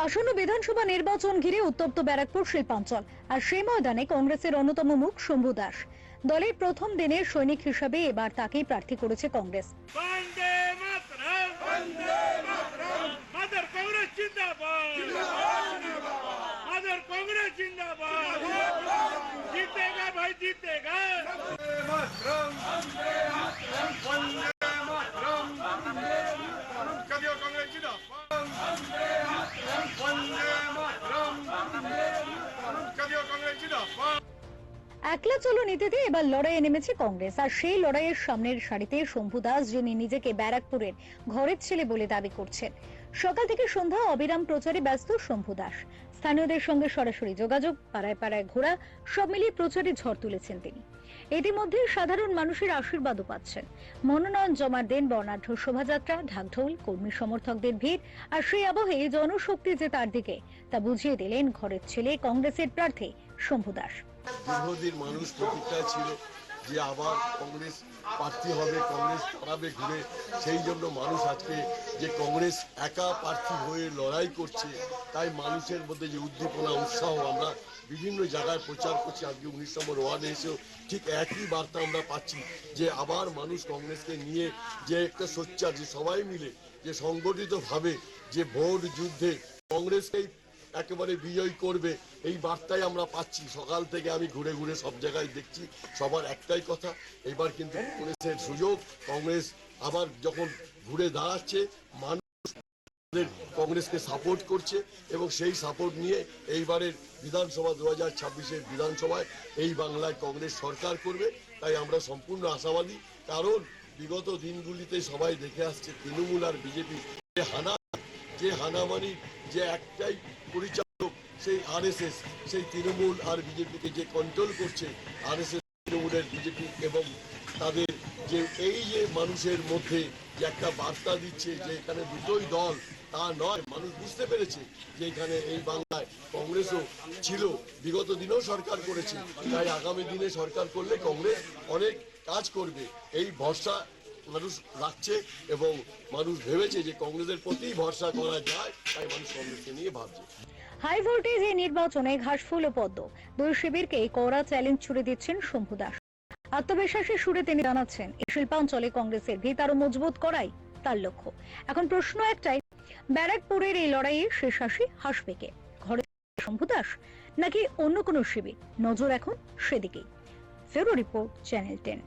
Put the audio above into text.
আসন্ন বিধানসভা নির্বাচন ঘিরে উত্তপ্ত ব্যারাকপুর শিল্পাঞ্চল। আর সেই ময়দানে কংগ্রেসের অন্যতম মুখ শম্ভু দাস। দলের প্রথম দিনের সৈনিক হিসেবে এবার তাকেই প্রার্থী করেছে কংগ্রেস। একলা চলো নীতিতে এবার লড়াইয়ে নেমেছে কংগ্রেস। আর সেই লড়াইয়ের সামনের সারিতে শম্ভু দাস, যিনি নিজেকে ব্যারাকপুরের ঘরের ছেলে বলে দাবি করছেন। সকাল থেকে সন্ধ্যা অবিরাম প্রচারে ব্যস্ত শম্ভু দাস। স্থানীয়দের সঙ্গে সরাসরি যোগাযোগ, পাড়ায় পাড়ায় ঘোরা, সব মিলিয়ে প্রচারে ঝড় তুলেছেন তিনি। ইতিমধ্যে সাধারণ মানুষের আশীর্বাদও পাচ্ছেন। মনোনয়ন জমার দিন বর্ণাঢ্য শোভাযাত্রা, ঢাকঢোল, কর্মী সমর্থকদের ভিড়। আর সেই আবহে জনশক্তি যে তার দিকে, তা বুঝিয়ে দিলেন ঘরের ছেলে কংগ্রেসের প্রার্থী শম্ভু দাস। দীর্ঘদিন মানুষ প্রতীক্ষায় ছিল যে আবার কংগ্রেস প্রার্থী হবে, কংগ্রেস হারাবে ঘুরে। সেই জন্য মানুষ আজকে যে কংগ্রেস একা প্রার্থী হয়ে লড়াই করছে, তাই মানুষের মধ্যে যে উদ্দীপনা, উৎসাহ, আমরা বিভিন্ন জায়গায় প্রচার করছি। আজকে 19 নম্বর ওয়ার্ডে এসেও ঠিক একই বার্তা আমরা পাচ্ছি যে আবার মানুষ কংগ্রেসকে নিয়ে যে একটা সোচ্চার, যে সবাই মিলে যে সংগঠিতভাবে যে ভোট যুদ্ধে কংগ্রেসকেই একেবারে বিজয় করবে, এই বার্তাই আমরা পাচ্ছি। সকাল থেকে আমি ঘুরে ঘুরে সব জায়গায় দেখছি, সবার একটাই কথা, এবার কিন্তু কংগ্রেসের সুযোগ। কংগ্রেস আবার যখন ঘুরে দাঁড়াচ্ছে, মানুষ কংগ্রেসকে সাপোর্ট করছে এবং সেই সাপোর্ট নিয়ে এইবারের বিধানসভা 2026-এর বিধানসভায় এই বাংলায় কংগ্রেস সরকার করবে। তাই আমরা সম্পূর্ণ আশাবাদী, কারণ বিগত দিনগুলিতে সবাই দেখে আসছে তৃণমূল আর বিজেপি যে হানামানি, যে একটাই পরিচালক সেই আরএসএস, সেই তৃণমূল আর বিজেপিকে যে কন্ট্রোল করছে আরএসএস, তৃণমূলের বিজেপি, এবং তাদের যে এই যে মানুষের মধ্যে যে একটা বার্তা দিচ্ছে যে এখানে দুটোই দল, তা নয়। মানুষ বুঝতে পেরেছে যে এখানে এই বাংলায় কংগ্রেসও ছিল, বিগত দিনেও সরকার করেছে, তাই আগামী দিনে সরকার করলে কংগ্রেস অনেক কাজ করবে, এই ভরসা মানুষ রাখছে। এবং মানুষ ভেবেছে যে কংগ্রেসের প্রতি ভরসা করা যায়, তাই মানুষ কংগ্রেসকে নিয়ে ভাবছে। হাই ভোল্টেজ এই নির্বাচনে ঘাসফুল ও পদ্ম দুই শিবিরকে কড়া চ্যালেঞ্জ ছুড়ে দিচ্ছেন শম্ভু দাস। আত্মবিশ্বাসের সুরে তিনি জানাচ্ছেন, এই শিল্পাঞ্চলে কংগ্রেসের ভিত আরো মজবুত করাই তার লক্ষ্য। এখন প্রশ্ন একটাই, ব্যারাকপুরের এই লড়াইয়ে শেষ হাসবে কে? ঘরে শম্ভু দাস নাকি অন্য কোনো শিবির? নজর এখন সেদিকেই। ফেরো রিপোর্ট, চ্যানেল 10।